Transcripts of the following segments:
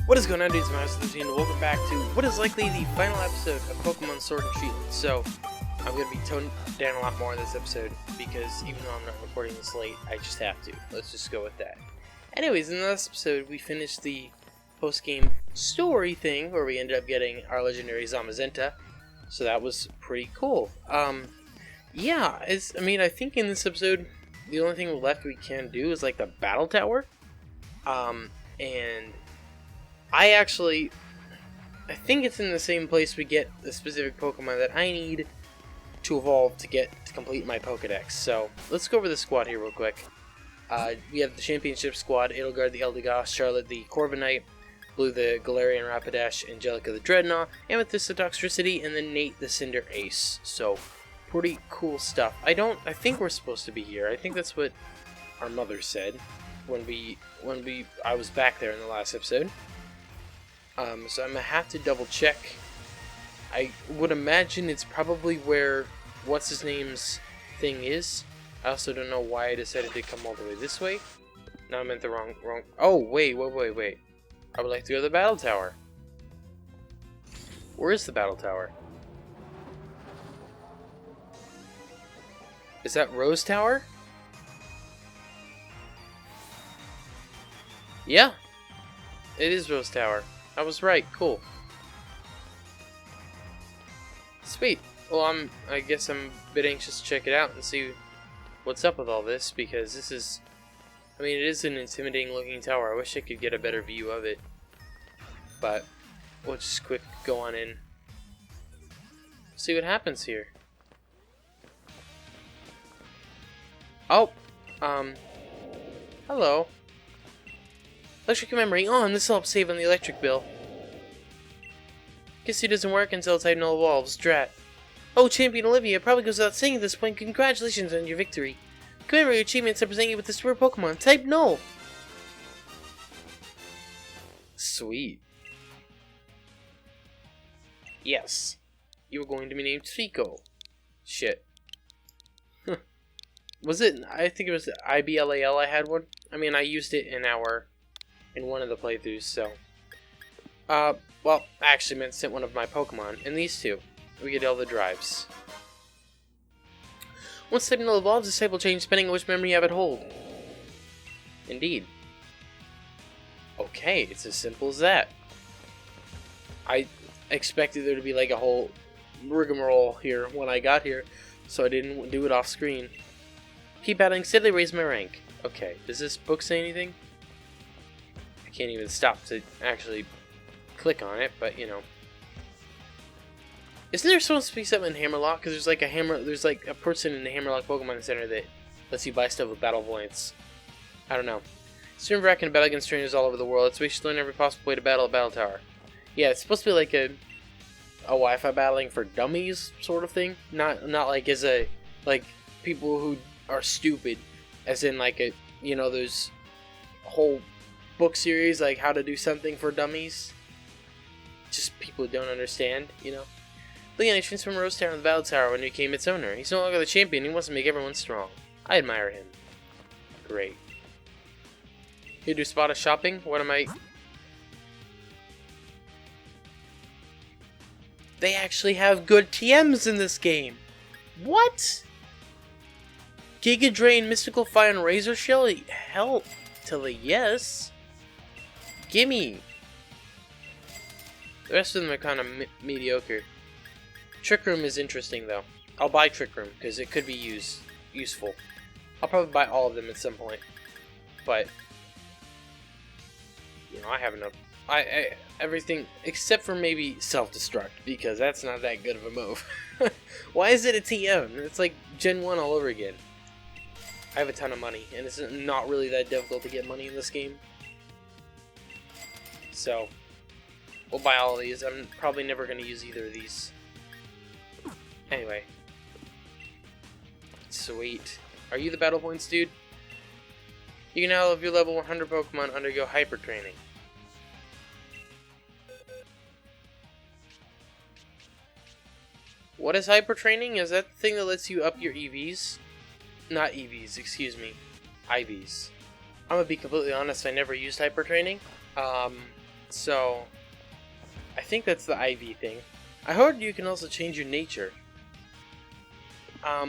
What is going on, dudes? My name is 13, and welcome back to what is likely the final episode of Pokemon Sword and Shield. So, I'm going to be toned down a lot more in this episode, because even though I'm not recording this late, I just have to. Let's just go with that. Anyways, in the last episode, we finished the post-game story thing, where we ended up getting our legendary Zamazenta, so that was pretty cool. Yeah, I think in this episode, the only thing left we can do is, like, the Battle Tower, and I think it's in the same place we get the specific Pokemon that I need to evolve to complete my Pokedex. So, let's go over the squad here real quick. We have the Championship Squad: Edelgard the Eldegoss, Charlotte the Corviknight, Blue the Galarian Rapidash, Angelica the Dreadnought, Amethyst the Toxtricity, and then Nate the Cinder Ace. So, pretty cool stuff. I think we're supposed to be here. I think that's what our mother said when I was back there in the last episode. So I'm going to have to double check. I would imagine it's probably where what's-his-name's thing is. I also don't know why I decided to come all the way this way. No, I meant the wrong... Oh, wait. I would like to go to the Battle Tower. Where is the Battle Tower? Is that Rose Tower? Yeah. It is Rose Tower. I was right. Cool. Sweet. Well, I guess I'm a bit anxious to check it out and see what's up with all this, because this is... it is an intimidating looking tower. I wish I could get a better view of it. But we'll just quick go on in. See what happens here. Oh! Hello. Electric memory on. This will help save on the electric bill. Guess it doesn't work until Type Null evolves. Drat. Oh, Champion Olivia, probably goes without saying at this point. Congratulations on your victory. Commemorate your achievements and present you with this rare Pokemon, Type Null. Sweet. Yes. You were going to be named Fico. Shit. Was it? I think it was IBLAL. I had one. I used it in one of the playthroughs, so. Well, I actually meant sent one of my Pokemon, and these two. We get all the drives. Once Type Null evolves, this type will change depending on which memory you have it hold. Indeed. Okay, it's as simple as that. I expected there to be like a whole rigmarole here when I got here, so I didn't do it off screen. Keep battling steadily, raise my rank. Okay, does this book say anything? I can't even stop to actually click on it, but you know. Isn't there supposed to be something in Hammerlock? Because there's like a person in the Hammerlock Pokemon Center that lets you buy stuff with battle points. I don't know. Stream Rack can battle against trainers all over the world. That's why you should learn every possible way to battle a Battle Tower. Yeah, it's supposed to be like a Wi-Fi battling for dummies sort of thing. Not like as a like people who are stupid, as in like a those whole book series like How to Do Something for Dummies. Just people who don't understand, Leon transformed from Rose Tower to the Battle Tower when he became its owner. He's no longer the champion. He wants to make everyone strong. I admire him. Great. Here, do spot a shopping? What am I... They actually have good TMs in this game. What? Giga Drain, Mystical Fire, and Razor Shell? Hell to the yes. Gimme. The rest of them are kind of mediocre. Trick Room is interesting, though. I'll buy Trick Room, because it could be useful. I'll probably buy all of them at some point. But, I have enough. Everything, except for maybe Self-Destruct, because that's not that good of a move. Why is it a TM? It's like Gen 1 all over again. I have a ton of money, and it's not really that difficult to get money in this game. So... we'll buy all of these. I'm probably never going to use either of these. Anyway. Sweet. Are you the battle points dude? You can now have your level 100 Pokemon undergo hyper training. What is hyper training? Is that the thing that lets you up your EVs? Not EVs, excuse me. IVs. I'm gonna be completely honest, I never used hyper training. So, I think that's the IV thing. I heard you can also change your nature. I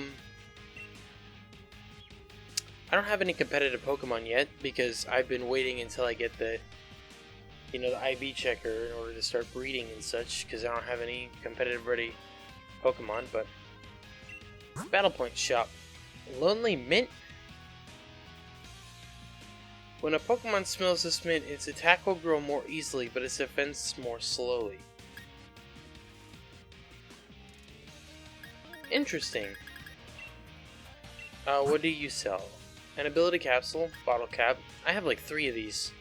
don't have any competitive Pokemon yet because I've been waiting until I get the, the IV checker in order to start breeding and such, because I don't have any competitive ready Pokemon. But Battle Point Shop, Lonely Mint. When a Pokemon smells this mint, its attack will grow more easily, but its defense more slowly. Interesting. What do you sell? An ability capsule, bottle cap. I have like 3 of these.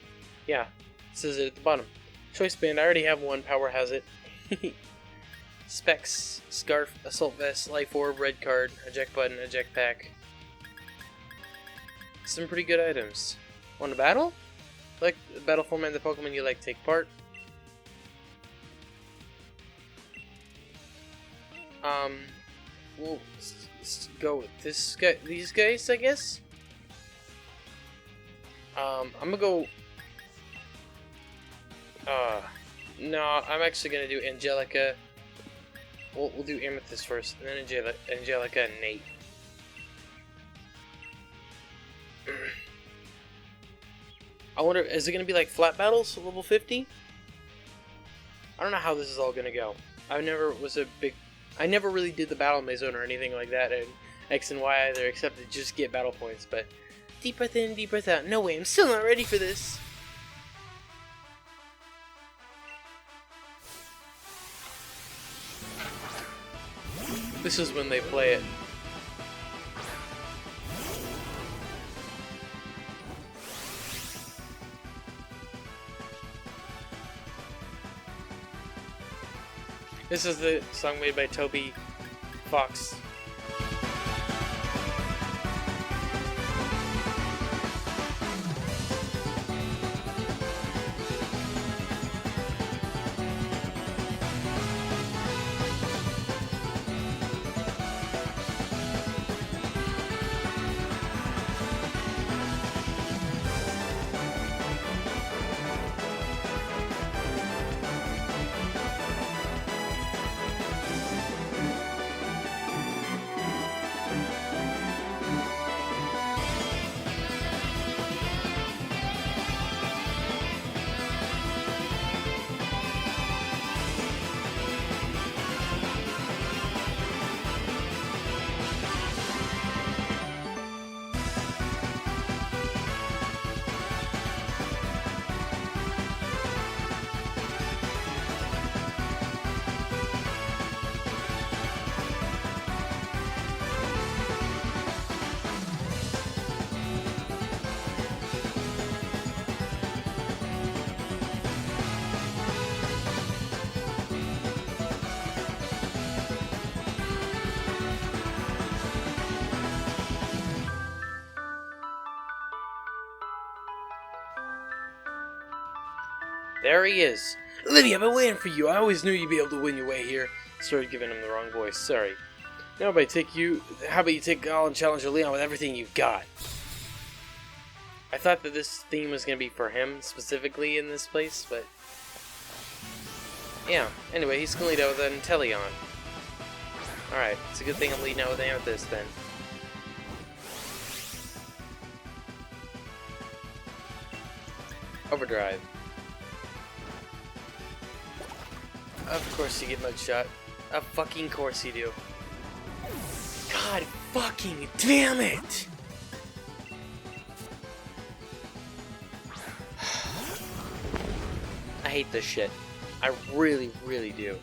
Yeah, it says it at the bottom. Choice band, I already have one. Power has it. Specs, scarf, assault vest, life orb, red card, eject button, eject pack. Some pretty good items. Want to battle? Like the battle format, the Pokemon you like take part. We'll go with this guy, these guys, I guess. I'm gonna go. No, I'm actually gonna do Angelica. We'll do Amethyst first, and then Angelica and Nate. I wonder, is it gonna be like flat battles, level 50? I don't know how this is all gonna go. I never really did the battle maze zone or anything like that in X and Y either, except to just get battle points. But deep breath in, deep breath out. No way, I'm still not ready for this. This is when they play it. This is the song made by Toby Fox. There he is. Olivia, I've been waiting for you. I always knew you'd be able to win your way here. Started giving him the wrong voice. Sorry. How about you take Galar and challenge Leon with everything you've got? I thought that this theme was going to be for him specifically in this place, but yeah. Anyway, he's going to lead out with an Inteleon. Alright, it's a good thing I'm leading out with Amethyst then. Overdrive. Of course you get Mudshot. Of fucking course you do. God fucking damn it! I hate this shit. I really, really do.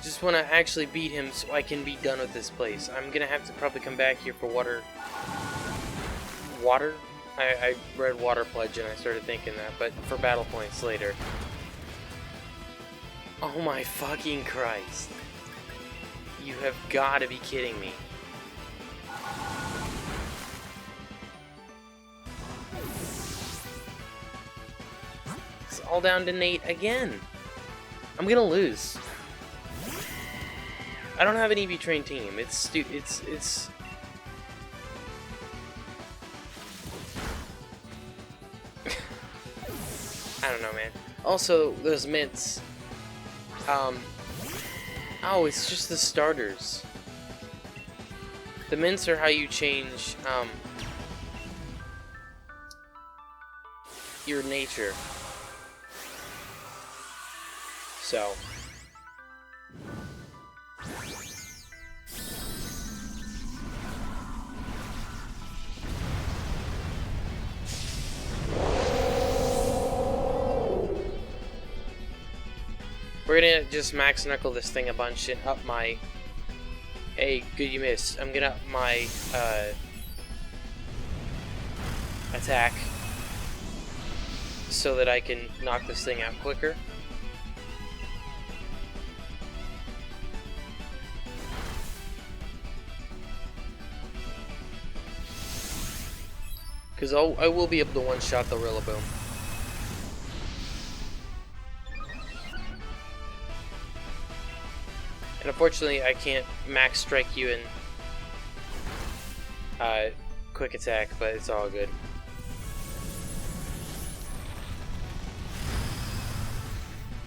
Just want to actually beat him so I can be done with this place. I'm gonna have to probably come back here for water. Water? I read Water Pledge and I started thinking that, but for battle points later. Oh my fucking Christ. You have got to be kidding me. It's all down to Nate again. I'm gonna lose. I don't have an EV train team. It's I don't know, man. Also, those mints. Oh, it's just the starters. The mints are how you change, your nature. So. We're gonna just max knuckle this thing a bunch and up my... Hey, good you missed. I'm gonna up my, attack so that I can knock this thing out quicker. Because I will be able to one-shot the Rillaboom. And unfortunately, I can't max strike you in quick attack, but it's all good.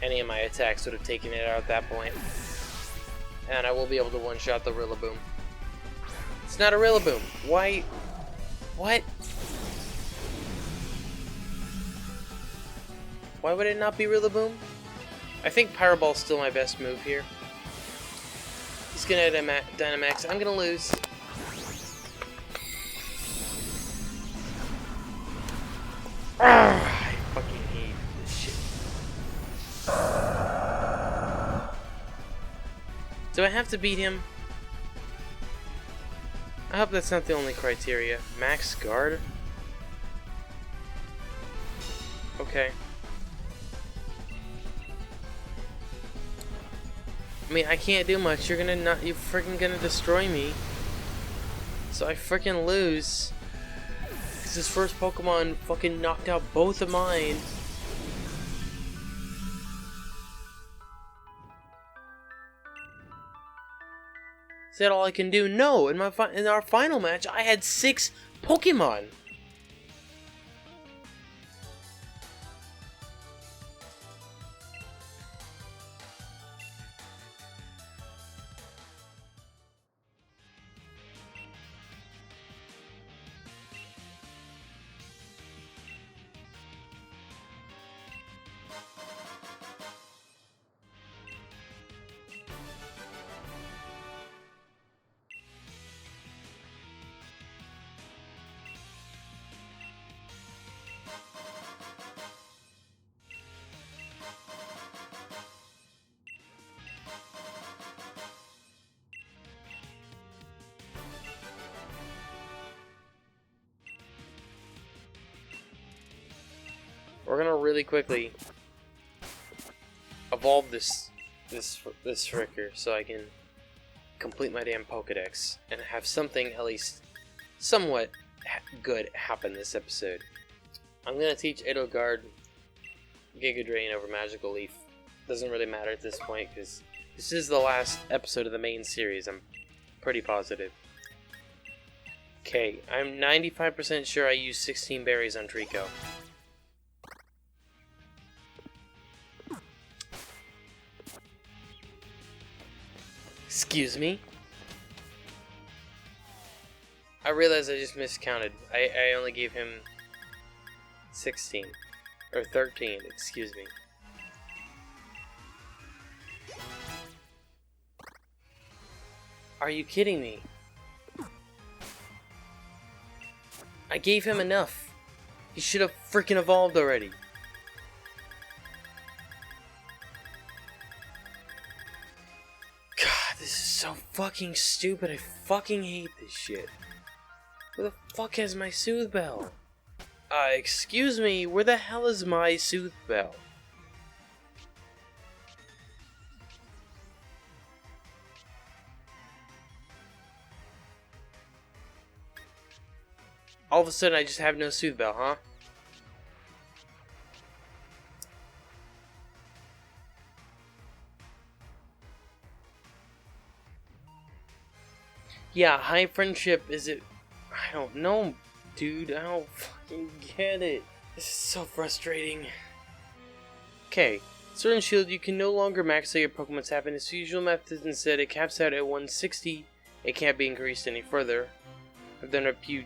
Any of my attacks would have taken it out at that point. And I will be able to one-shot the Rillaboom. It's not a Rillaboom. Why? What? Why would it not be Rillaboom? I think Pyro Ball's still my best move here. He's gonna Dynamax. I'm gonna lose. I fucking hate this shit. Do I have to beat him? I hope that's not the only criteria. Max guard? Okay. I mean, I can't do much. You're freaking gonna destroy me. So I freaking lose. Because this first Pokemon fucking knocked out both of mine. Is that all I can do? No! In our final match, I had 6 Pokemon! We're gonna really quickly evolve this fricker so I can complete my damn Pokedex and have something at least somewhat good happen this episode. I'm gonna teach Edelgard Giga Drain over Magical Leaf. Doesn't really matter at this point because this is the last episode of the main series. I'm pretty positive. Okay, I'm 95% sure I used 16 berries on Trico. Excuse me? I realized I just miscounted. I only gave him 16. Or 13, excuse me. Are you kidding me? I gave him enough. He should have freaking evolved already. This is so fucking stupid. I fucking hate this shit. Where the fuck has my Soothe Bell? Excuse me, where the hell is my Soothe Bell? All of a sudden I just have no Soothe Bell, huh? Yeah, high friendship, is it... I don't know, dude. I don't fucking get it. This is so frustrating. Okay. Sword and Shield, you can no longer max out your Pokemon's happiness. The usual method instead, it caps out at 160. It can't be increased any further. I've done a few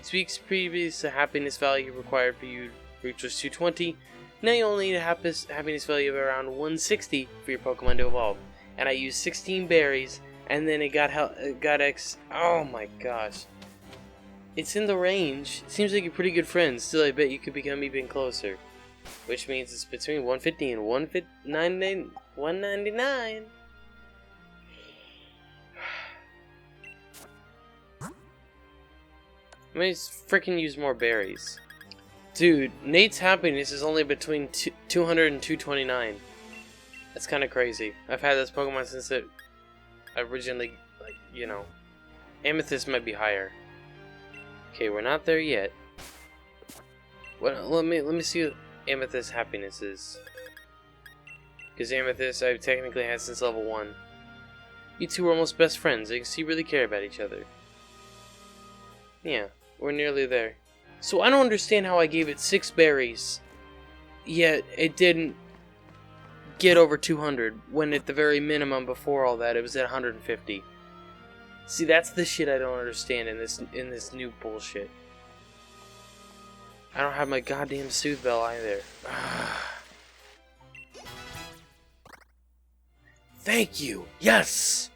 tweaks previous. The happiness value required for you to reach was 220. Now you only need a happiness value of around 160 for your Pokemon to evolve. And I used 16 berries, and then it got X. Oh my gosh. It's in the range. It seems like you're pretty good friends. Still, I bet you could become even closer. Which means it's between 150 and 199. Let me freaking use more berries. Dude, Nate's happiness is only between 200 and 229. That's kind of crazy. I've had this Pokemon since it originally, like, you know. Amethyst might be higher. Okay, we're not there yet. Let me see what Amethyst happiness is. Because Amethyst I've technically had since level 1. You two are almost best friends. You can see you really care about each other. Yeah, we're nearly there. So I don't understand how I gave it 6 berries, yet it didn't get over 200, when at the very minimum before all that it was at 150. See, that's the shit I don't understand in this new bullshit. I don't have my goddamn Soothe Bell either. Thank you! Yes!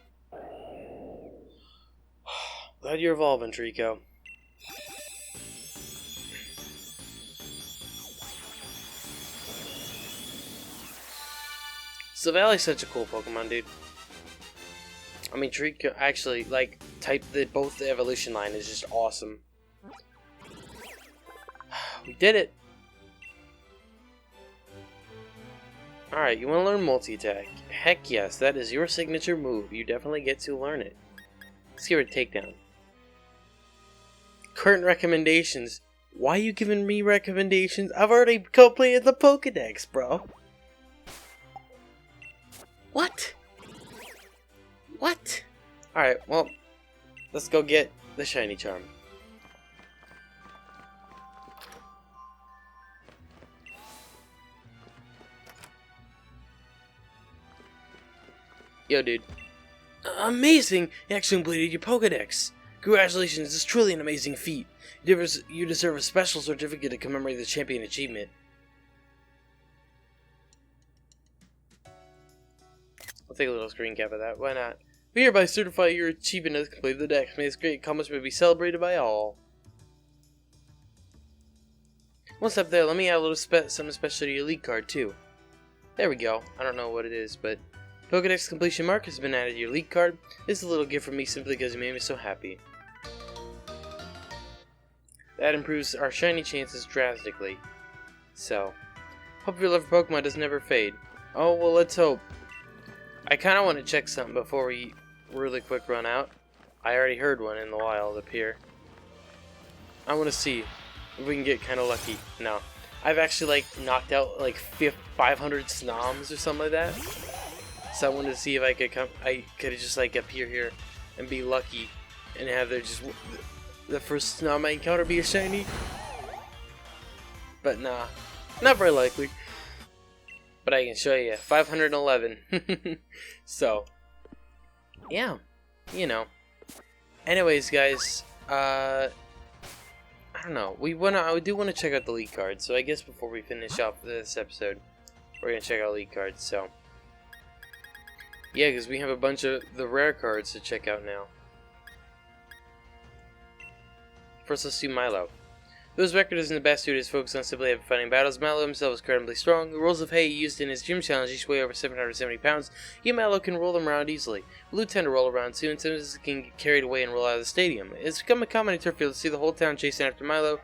Glad you're evolving, Trico. Silvalley's such a cool Pokemon, dude. I mean, Trico actually, like, both the evolution line is just awesome. We did it! Alright, you want to learn multi-attack? Heck yes, that is your signature move. You definitely get to learn it. Let's give it a takedown. Current recommendations. Why are you giving me recommendations? I've already completed the Pokedex, bro. What? What? Alright, well, let's go get the shiny charm. Yo, dude. Amazing! You actually completed your Pokedex. Congratulations, this is truly an amazing feat. You deserve a special certificate to commemorate the champion achievement. I'll take a little screen cap of that. Why not? We hereby certify your achievement as completed the dex. May this great accomplishment be celebrated by all. One step there, let me add a little something special to your elite card too. There we go. I don't know what it is, but Pokedex completion mark has been added to your elite card. This is a little gift from me simply because you made me so happy. That improves our shiny chances drastically. So, hope your love for Pokemon does never fade. Oh, well, let's hope. I kind of want to check something before we really quick run out. I already heard one in the wild up here. I want to see if we can get kind of lucky. No. I've actually, like, knocked out, like, 500 Snoms or something like that. So I wanted to see if I could just, like, appear here and be lucky and have the first Snom I encounter be a shiny. But nah, not very likely. But I can show you 511. So, yeah, you know. Anyways, guys, I don't know. I do want to check out the elite cards. So I guess before we finish off this episode, we're gonna check out elite cards. So, yeah, because we have a bunch of the rare cards to check out now. First, let's do Milo. Though his record isn't the best due to his focus on simply having fighting battles, Milo himself is incredibly strong. The rolls of hay used in his gym challenge each weigh over 770 pounds. He and Milo can roll them around easily. Blue tend to roll around too, and sometimes can get carried away and roll out of the stadium. It's become a common turf field to see the whole town chasing after Milo,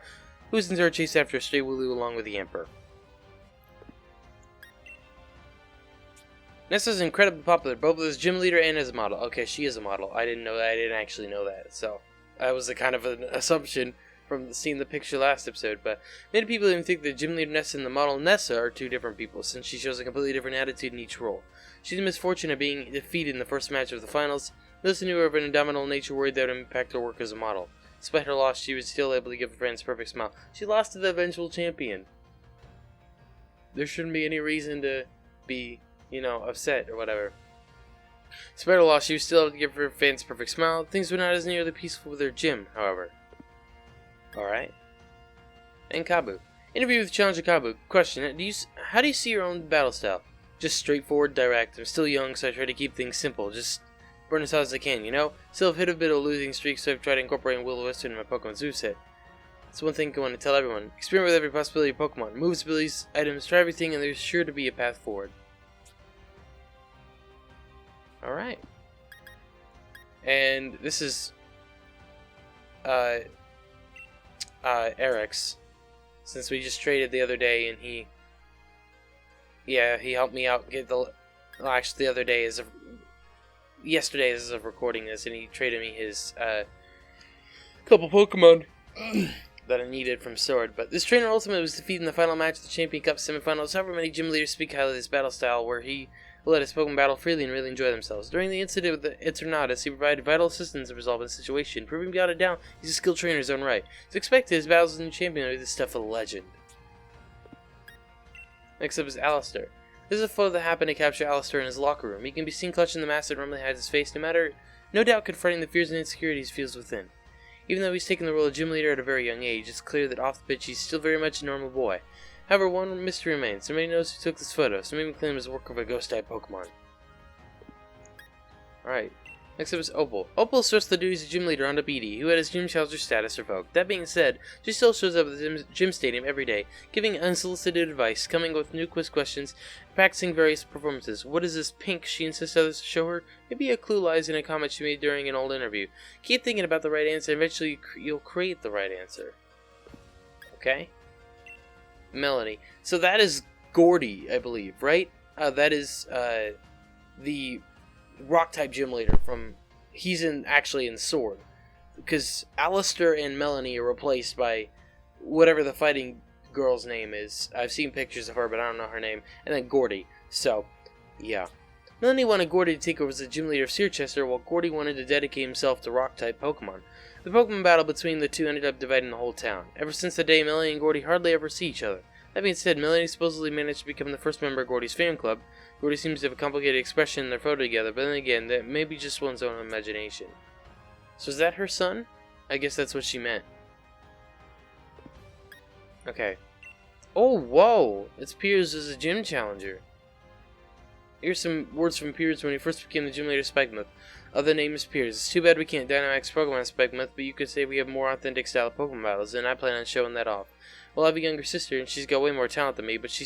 who's in turn chased after a stray Wooloo along with the Emperor. Nessa's incredibly popular, both as gym leader and as a model. Okay, she is a model. I didn't actually know that, so that was a kind of an assumption from seeing the picture last episode, but many people even think that gym leader Nessa and the model Nessa are two different people, since she shows a completely different attitude in each role. She's the misfortune of being defeated in the first match of the finals, Those who knew her of an indomitable nature worried that it would impact her work as a model. Despite her loss, she was still able to give her fans a perfect smile. She lost to the eventual champion. There shouldn't be any reason to be, upset or whatever. Despite her loss, she was still able to give her fans a perfect smile. Things were not as nearly peaceful with her gym, however. Alright. And Kabu. Interview with Challenger Kabu. Question: how do you see your own battle style? Just straightforward, direct. I'm still young, so I try to keep things simple. Just burn as hard as I can, Still, I've hit a bit of a losing streak, so I've tried incorporating Will-O-Wisp into my Pokemon's moveset. That's one thing I want to tell everyone. Experiment with every possibility of Pokemon. Moves, abilities, items, try everything, and there's sure to be a path forward. Alright. And this is Eric's. Since we just traded the other day, and he helped me out get actually the other day yesterday as of recording this, and he traded me his couple Pokemon that I needed from Sword. But this trainer ultimately was defeated in the final match of the Champion Cup semifinals. However, many gym leaders speak highly of this battle style, where he let his Pokemon battle freely and really enjoy themselves. During the incident with the Eternatus, he provided vital assistance in resolving the situation, proving beyond a doubt he's a skilled trainer in his own right. It's expected his battles with the new champion will be the stuff of legend. Next up is Alistair. This is a photo that happened to capture Alistair in his locker room. He can be seen clutching the mask that normally hides his face, no doubt confronting the fears and insecurities he feels within. Even though he's taken the role of gym leader at a very young age, it's clear that off the pitch he's still very much a normal boy. However, one mystery remains. Somebody knows who took this photo. Somebody claims it was the work of a ghost-type Pokemon. Alright. Next up is Opal. Opal asserts the duties of gym leader onto Beatty, who had his gym challenger status revoked. That being said, she still shows up at the gym stadium every day, giving unsolicited advice, coming with new quiz questions, and practicing various performances. What is this pink she insists others to show her? Maybe a clue lies in a comment she made during an old interview. Keep thinking about the right answer, and eventually you'll create the right answer. Okay? Melanie. So that is Gordy, I believe, right? That is the Rock-type gym leader from... He's actually in Sword. Because Alistair and Melanie are replaced by whatever the fighting girl's name is. I've seen pictures of her, but I don't know her name. And then Gordy. So, yeah. Melanie wanted Gordy to take over as the gym leader of Searchester, while Gordy wanted to dedicate himself to Rock-type Pokemon. The Pokemon battle between the two ended up dividing the whole town. Ever since the day, Melanie and Gordy hardly ever see each other. That being said, Melanie supposedly managed to become the first member of Gordy's fan club. Gordy seems to have a complicated expression in their photo together, but then again, that may be just one's own imagination. So is that her son? I guess that's what she meant. Okay. Oh, whoa! It's Piers as a gym challenger. Here's some words from Piers when he first became the gym leader of Spikemuth. Other name is Piers. It's too bad we can't Dynamax Pokemon Spikemuth, but you could say we have more authentic style of Pokemon battles, and I plan on showing that off. Well, I have a younger sister, and she's got way more talent than me, but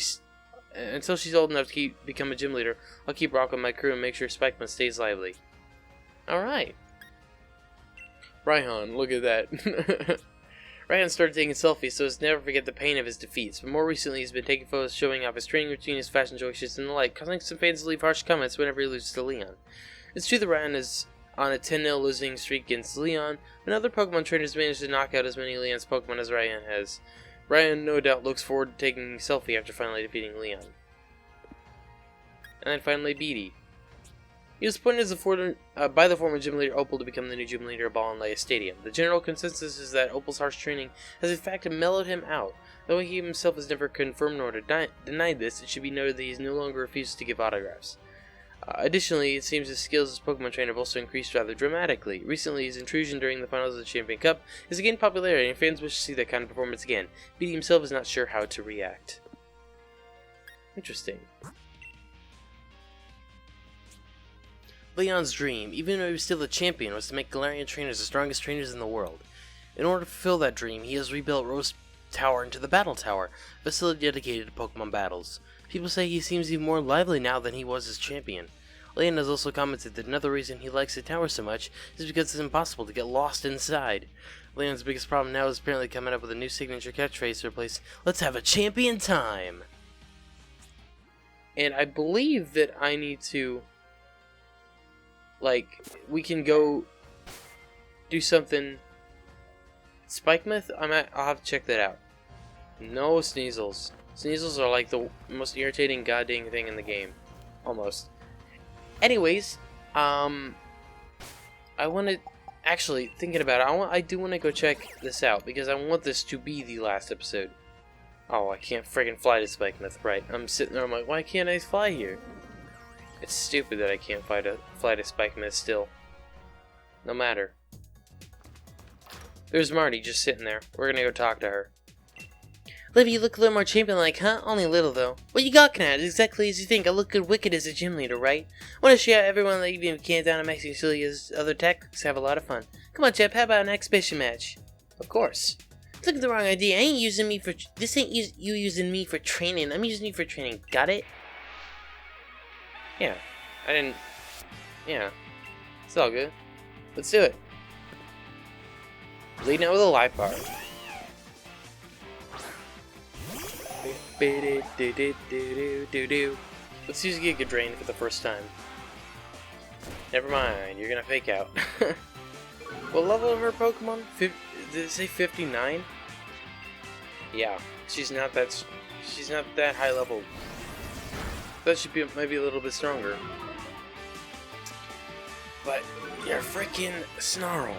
until she's old enough to become a gym leader, I'll keep rocking my crew and make sure Spikemuth stays lively. Alright. Raihan, look at that. Raihan started taking selfies so as to never forget the pain of his defeats, but more recently he's been taking photos showing off his training routine, his fashion choices, and the like, causing some fans to leave harsh comments whenever he loses to Leon. It's true that Raihan is on a 10-0 losing streak against Leon, but other Pokemon trainers managed to knock out as many Leon's Pokemon as Raihan has. Raihan no doubt looks forward to taking a selfie after finally defeating Leon. And then finally, Beatty. He was appointed as by the former gym leader Opal to become the new gym leader of Ball and Laya Stadium. The general consensus is that Opal's harsh training has in fact mellowed him out. Though he himself has never confirmed nor denied this, it should be noted that he no longer refuses to give autographs. Additionally, it seems his skills as Pokemon trainer have also increased rather dramatically. Recently, his intrusion during the finals of the Champion Cup has gained popularity, and fans wish to see that kind of performance again. Beatty himself is not sure how to react. Interesting. Leon's dream, even though he was still the champion, was to make Galarian trainers the strongest trainers in the world. In order to fulfill that dream, he has rebuilt Rose Tower into the Battle Tower, a facility dedicated to Pokemon battles. People say he seems even more lively now than he was as champion. Leon has also commented that another reason he likes the tower so much is because it's impossible to get lost inside. Leon's biggest problem now is apparently coming up with a new signature catchphrase to replace "Let's have a champion time!" And I believe that I need to... we can go do something... Spikemuth? I'll have to check that out. No Sneasels. Sneasels are like the most irritating goddamn thing in the game. Almost. Anyways, I want to... Actually, thinking about it, I do want to go check this out, because I want this to be the last episode. Oh, I can't friggin' fly to Spike Myth, right. I'm sitting there, I'm like, why can't I fly here? It's stupid that I can't fly to Spike Myth still. No matter. There's Marty just sitting there. We're gonna go talk to her. Liv, you look a little more champion-like, huh? Only a little, though. What you got, Knat? Exactly as you think. I look good wicked as a gym leader, right? Want to show everyone that even can't down and Mexican Celia's other tactics, have a lot of fun. Come on, Chip, how about an exhibition match? Of course. Look at the wrong idea. I ain't using me for... This ain't you using me for training. I'm using you for training. Got it? Yeah. I didn't... Yeah. It's all good. Let's do it. Leading out with a live bar. Let's use Giga Drain for the first time. Never mind, you're gonna fake out. What level of her Pokemon? Did it say 59? Yeah, she's not that high level. That should be maybe a little bit stronger. But you're freaking Snarl.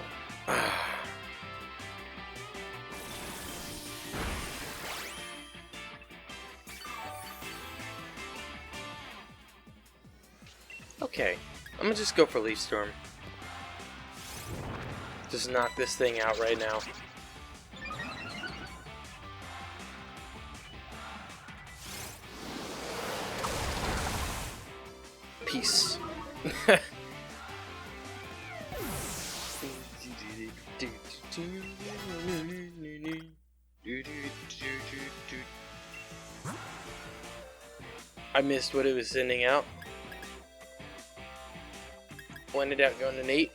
Okay, I'm gonna just go for Leaf Storm. Just knock this thing out right now. Peace. I missed what it was sending out. Ended up going to Nate.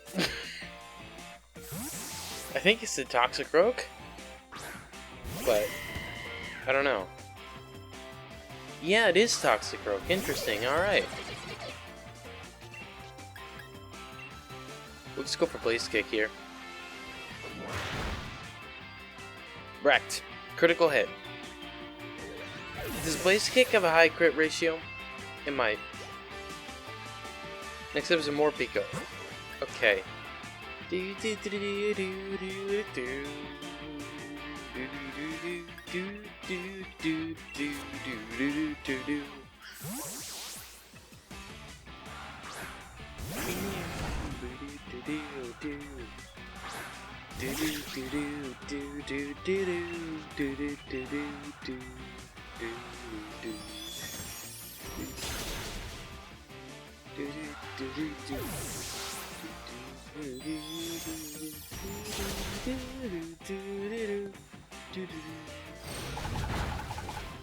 I think it's the Toxic Rogue, but I don't know. Yeah, it is Toxic Rogue. Interesting. All right. We'll just go for Blaze Kick here. Wrecked. Critical hit. Does Blaze Kick have a high crit ratio? It might. Next up is a more Pico. Okay.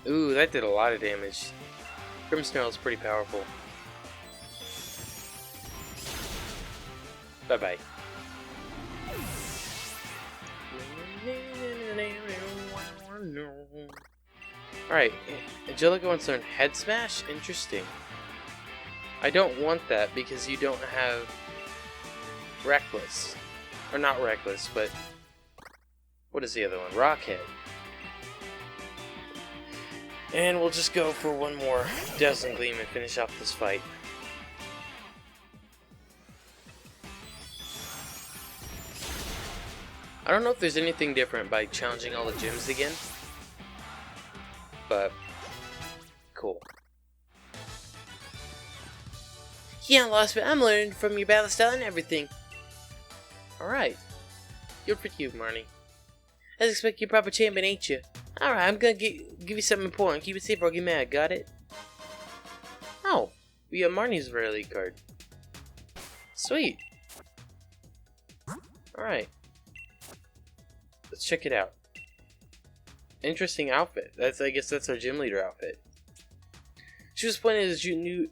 Ooh, that did a lot of damage. Grimmsnarl is pretty powerful. Bye-bye. Alright, Angelica wants to learn Head Smash? Interesting. I don't want that because you don't have Reckless. Or not Reckless, but... What is the other one? Rockhead. And we'll just go for one more Dazzling Gleam and finish off this fight. I don't know if there's anything different by challenging all the gyms again. But... cool. Yeah, Lost, but I'm learning from your battle style and everything. Alright. Good for you, Marnie. I expect you're a proper champion, ain't you? Alright, I'm gonna give you something important. Keep it safe or I'll get mad, got it? Oh, we have Marnie's rare league card. Sweet. Alright. Let's check it out. Interesting outfit. I guess that's our gym leader outfit. She was appointed as new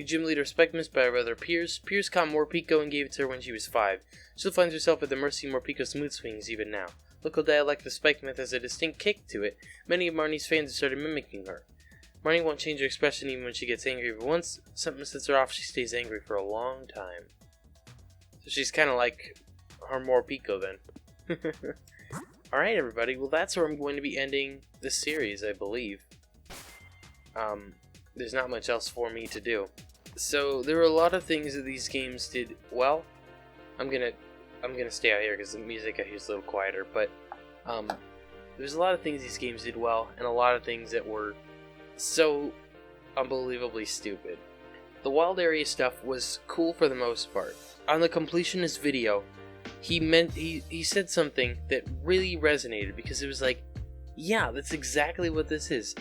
gym leader Spike Myth by her other peers. Peers caught Morpeko and gave it to her when she was 5. She still finds herself at the mercy of Morpeko's smooth swings even now. Local dialect of Spike Myth has a distinct kick to it. Many of Marnie's fans have started mimicking her. Marnie won't change her expression even when she gets angry, but once something sets her off, she stays angry for a long time. So she's kind of like her Morpeko then. Alright everybody, well that's where I'm going to be ending this series, I believe. There's not much else for me to do. So there were a lot of things that these games did well, I'm gonna stay out here because the music I hear is a little quieter. But there's a lot of things these games did well, and a lot of things that were so unbelievably stupid. The wild area stuff was cool for the most part. On the completionist video, he said something that really resonated, because it was like, yeah, that's exactly what this is.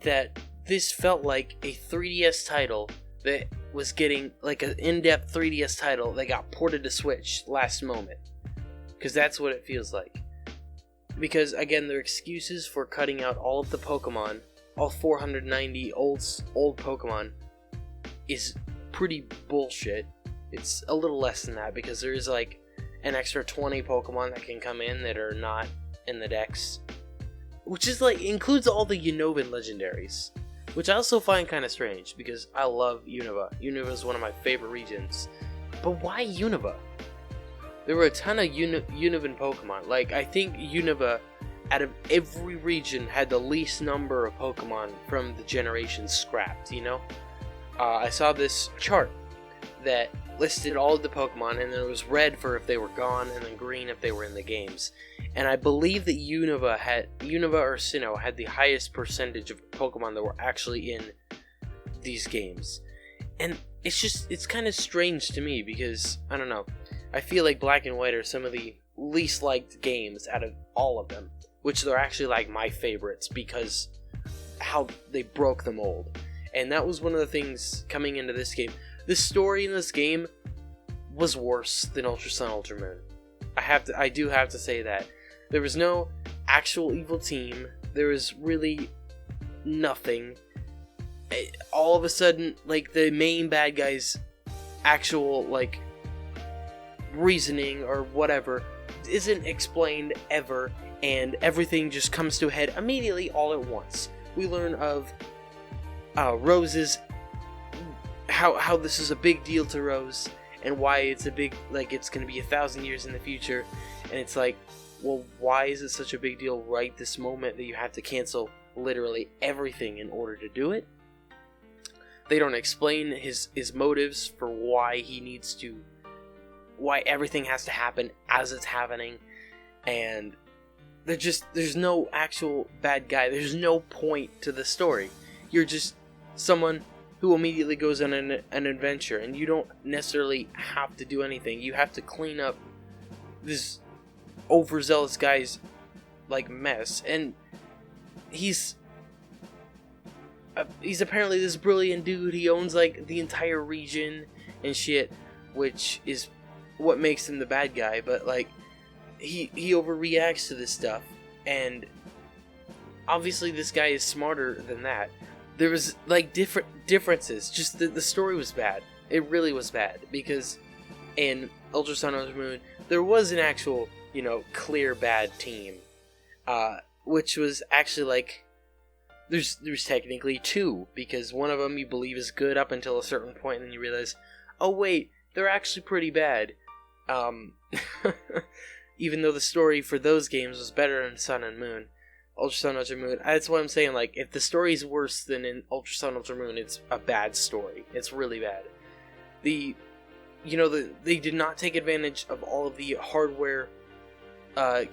That this felt like a 3DS title that was getting like an in-depth 3DS title that got ported to Switch last moment. Because that's what it feels like. Because again, their excuses for cutting out all of the Pokemon, all 490 old Pokemon, is pretty bullshit. It's a little less than that, because there is like an extra 20 Pokemon that can come in that are not in the decks, which is like includes all the Unovan legendaries, which I also find kind of strange, because I love Unova. Unova is one of my favorite regions. But why Unova? There were a ton of Unovan Pokemon. Like, I think Unova, out of every region, had the least number of Pokemon from the generations scrapped, you know? I saw this chart that listed all of the Pokemon, and there was red for if they were gone, and then green if they were in the games. And I believe that Unova or Sinnoh had the highest percentage of Pokemon that were actually in these games. And it's kind of strange to me, because, I don't know, I feel like Black and White are some of the least liked games out of all of them, which they're actually like my favorites, because how they broke the mold. And that was one of the things coming into this game. The story in this game was worse than Ultra Sun, Ultra Moon. I do have to say that. There was no actual evil team. There was really nothing. All of a sudden, like, the main bad guy's actual, like, reasoning or whatever isn't explained ever, and everything just comes to a head immediately all at once. We learn of Rose's, how this is a big deal to Rose, and why it's a big, like, it's going to be 1,000 years in the future, and it's like, well, why is it such a big deal right this moment that you have to cancel literally everything in order to do it? They don't explain his motives for why everything has to happen as it's happening, and there's no actual bad guy. There's no point to the story. You're just someone who immediately goes on an adventure, and you don't necessarily have to do anything. You have to clean up this overzealous guy's, like, mess, and he's apparently this brilliant dude. He owns, like, the entire region and shit, which is what makes him the bad guy. But, like, he overreacts to this stuff, and obviously this guy is smarter than that. There was, like, differences. Just the story was bad. It really was bad, because in Ultra Sun, Ultra Moon, there was an actual, you know, clear bad team, which was actually, like, there's technically two, because one of them you believe is good up until a certain point, and then you realize, oh wait, they're actually pretty bad. Even though the story for those games was better in Sun and Moon. Ultra Sun, Ultra Moon. That's what I'm saying. Like, if the story's worse than in Ultra Sun, Ultra Moon, it's a bad story. It's really bad. They did not take advantage of all of the hardware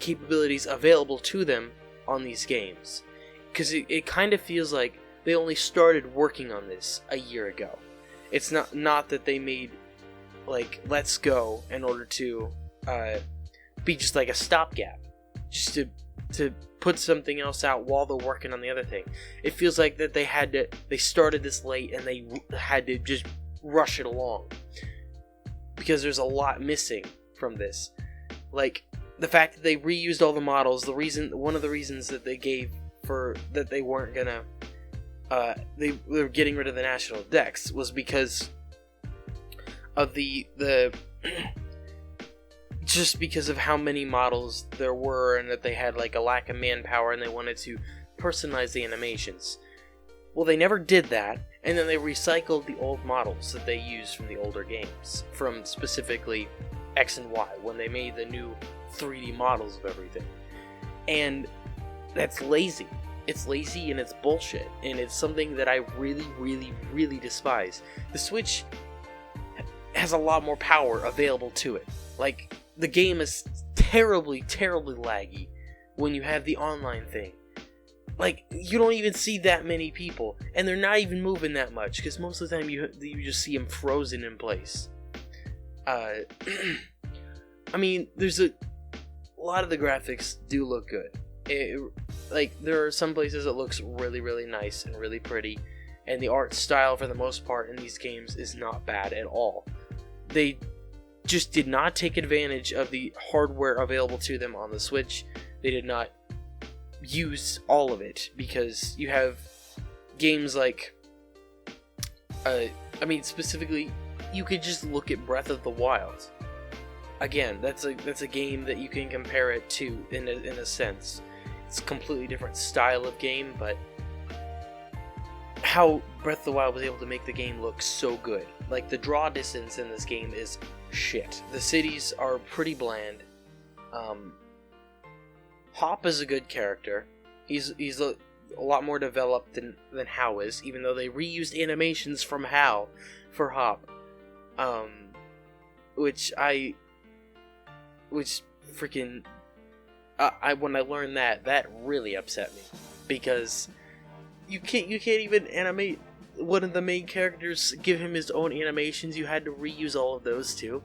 capabilities available to them on these games, because it kind of feels like they only started working on this a year ago. It's not that they made, like, Let's Go in order to be just like a stopgap, just to put something else out while they're working on the other thing. It feels like that they started this late, and they had to just rush it along, because there's a lot missing from this. Like, the fact that they reused all the models, one of the reasons that they gave for that they weren't gonna they were getting rid of the national decks was because of the just because of how many models there were, and that they had, like, a lack of manpower, and they wanted to personalize the animations. Well, they never did that, and then they recycled the old models that they used from the older games, from specifically X and Y, when they made the new 3D models of everything. And that's lazy. It's lazy, and it's bullshit, and it's something that I really, really, really despise. The Switch has a lot more power available to it. Like, the game is terribly, terribly laggy when you have the online thing. Like, you don't even see that many people, and they're not even moving that much, because most of the time you just see them frozen in place. I mean, there's a lot of the graphics do look good. Like, there are some places it looks really, really nice and really pretty, and the art style, for the most part, in these games is not bad at all. They just did not take advantage of the hardware available to them on the Switch. They did not use all of it, because you have games like specifically, you could just look at Breath of the Wild. Again, that's a game that you can compare it to in a sense. It's a completely different style of game, but how Breath of the Wild was able to make the game look so good. Like, the draw distance in this game is shit. The cities are pretty bland. Hop is a good character. He's a lot more developed than Hau is, even though they reused animations from Hau for Hop. When I learned that really upset me, because you can't even animate one of the main characters, give him his own animations. You had to reuse all of those too.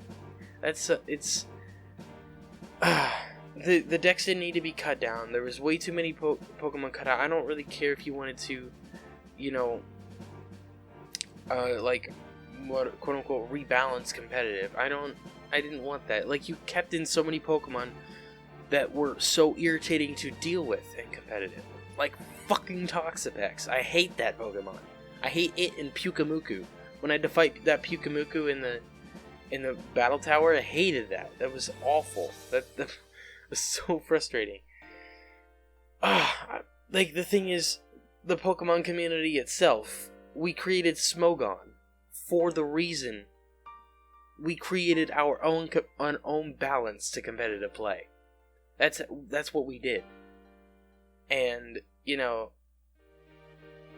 The decks didn't need to be cut down. There was way too many Pokemon cut out. I don't really care if you wanted to, quote unquote rebalance competitive. I didn't want that. Like, you kept in so many Pokemon that were so irritating to deal with in competitive. Like fucking Toxapex. I hate that Pokemon. I hate it and Pyukumuku. When I had to fight that Pyukumuku in the battle tower, I hated that. That was awful. That was so frustrating. Like, the thing is, the Pokemon community itself, we created Smogon for the reason we created our own balance to competitive play. That's what we did. And,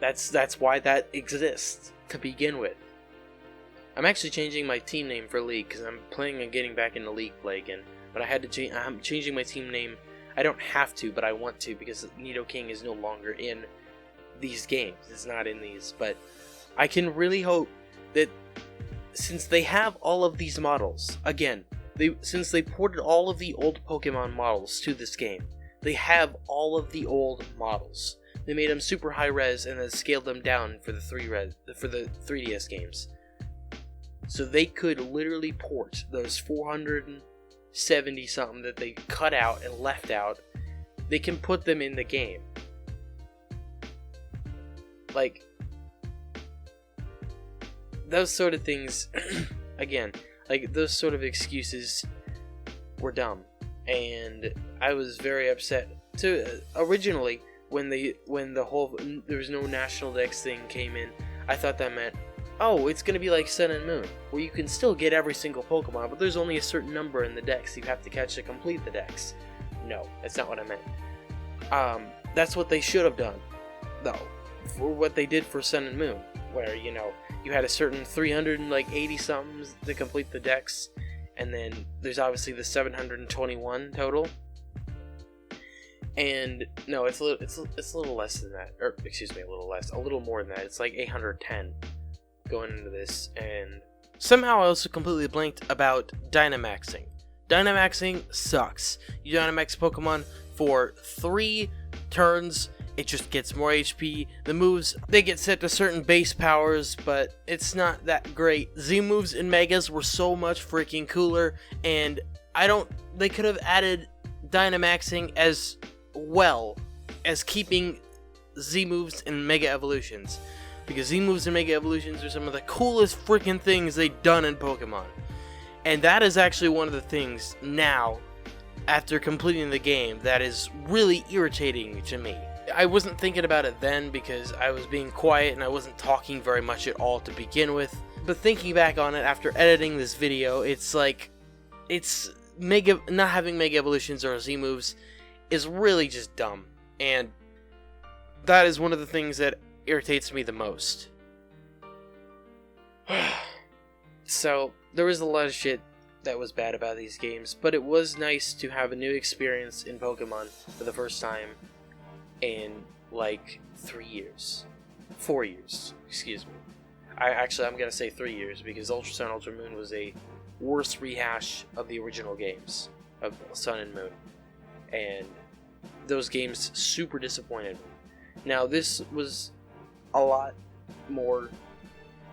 that's why that exists to begin with. I'm actually changing my team name for League, because I'm planning on getting back into League play again. But I had to change. I'm changing my team name. I don't have to, but I want to, because Nidoking is no longer in these games. It's not in these. But I can really hope that, since they have all of these models, again, since they ported all of the old Pokemon models to this game, they have all of the old models. They made them super high res and then scaled them down for the 3DS games. So they could literally port those 470 something that they cut out and left out. They can put them in the game. Like, those sort of things, again, like, those sort of excuses were dumb. And I was very upset. Originally, when the whole there was no National Dex thing came in, I thought that meant, oh, it's going to be like Sun and Moon, where you can still get every single Pokemon, but there's only a certain number in the Dex you have to catch to complete the Dex. No, that's not what I meant. That's what they should have done, though, for what they did for Sun and Moon, where, you had a certain 380 somethings to complete the Dex, and then there's obviously the 721 total. And no, it's a little less than that, or excuse me, a little more than that. It's like 810 going into this, and somehow I also completely blanked about Dynamaxing. Dynamaxing sucks. You Dynamax Pokemon for 3 turns, it just gets more HP. The moves, they get set to certain base powers, but it's not that great. Z moves and Megas were so much freaking cooler, and they could have added Dynamaxing as well as keeping Z moves and Mega Evolutions, because Z moves and Mega Evolutions are some of the coolest freaking things they've done in Pokemon. And that is actually one of the things now, after completing the game, that is really irritating to me. I wasn't thinking about it then because I was being quiet and I wasn't talking very much at all to begin with. But thinking back on it after editing this video, it's like, not having Mega Evolutions or Z moves is really just dumb. And that is one of the things that irritates me the most. So, there was a lot of shit that was bad about these games, but it was nice to have a new experience in Pokemon for the first time in like 3 years. 4 years, excuse me. I'm gonna say 3 years, because Ultra Sun, Ultra Moon was a worse rehash of the original games of Sun and Moon, and those games super disappointed me. Now this was a lot more.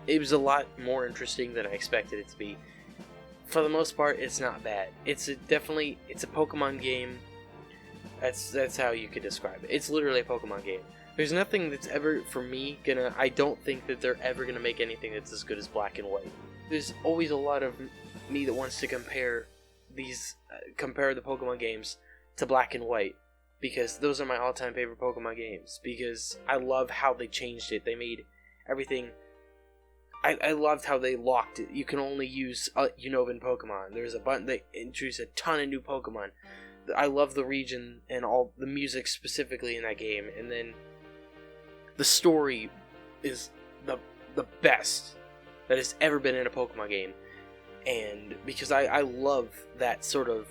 It was a lot more interesting than I expected it to be. For the most part, it's not bad. It's a Pokemon game. That's how you could describe it. It's literally a Pokemon game. There's nothing that's ever, for me, I don't think that they're ever gonna make anything that's as good as Black and White. There's always a lot of me that wants to compare the Pokemon games to Black and White, because those are my all-time favorite Pokemon games, because I love how they changed it. They made everything. I loved how they locked it. You can only use Unova Pokemon. There's a button that introduced a ton of new Pokemon. I love the region and all the music specifically in that game, and then the story is the best that has ever been in a Pokemon game. And because I love that sort of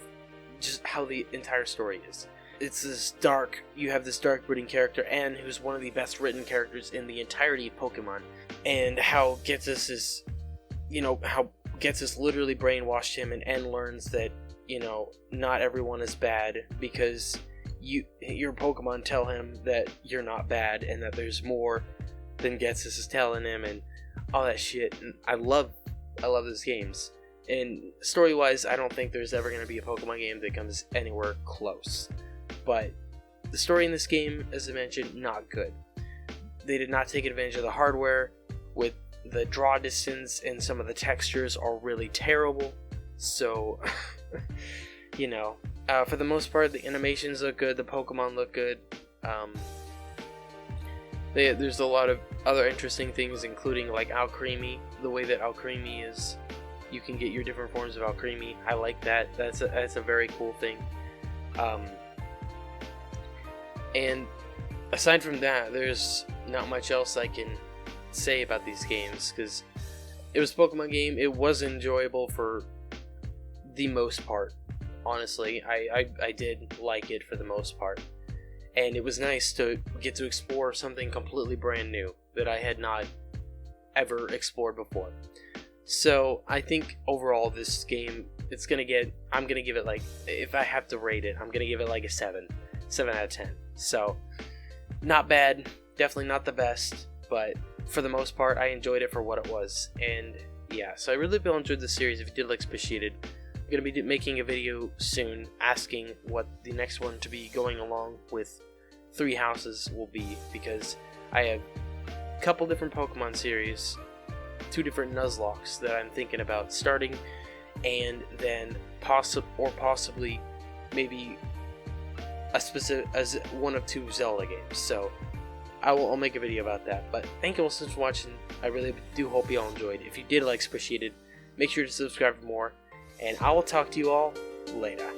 just how the entire story is. It's this dark, you have this dark brooding character, Anne, who's one of the best written characters in the entirety of Pokemon, and how Getsus is, how Getsus literally brainwashed him, and Anne learns that, not everyone is bad, because your Pokemon tell him that you're not bad, and that there's more than Getsus is telling him, and all that shit. And I love those games. And story-wise, I don't think there's ever going to be a Pokemon game that comes anywhere close. But the story in this game, as I mentioned, not good. They did not take advantage of the hardware. With the draw distance and some of the textures are really terrible. So, for the most part, the animations look good. The Pokemon look good. There's a lot of other interesting things, including like Alcremie. The way that Alcremie is, you can get your different forms of Alcremie. I like that. That's a very cool thing. And aside from that, there's not much else I can say about these games, because it was a Pokemon game. It was enjoyable for the most part. Honestly, I did like it for the most part. And it was nice to get to explore something completely brand new that I had not ever explored before. So I think overall this game, I'm gonna give it, like, if I have to rate it, I'm gonna give it like a 7 out of 10. So not bad, definitely not the best, but for the most part I enjoyed it for what it was. And yeah, so I really enjoyed the series. If you did like Speciated, I'm gonna be making a video soon asking what the next one to be going along with 3 houses will be, because I have a couple different Pokemon series, 2 different Nuzlockes that I'm thinking about starting, and then possibly maybe as one of 2 Zelda games. So I'll make a video about that. But thank you all so much for watching. I really do hope you all enjoyed. If you did like Speciated, make sure to subscribe for more, and I will talk to you all later.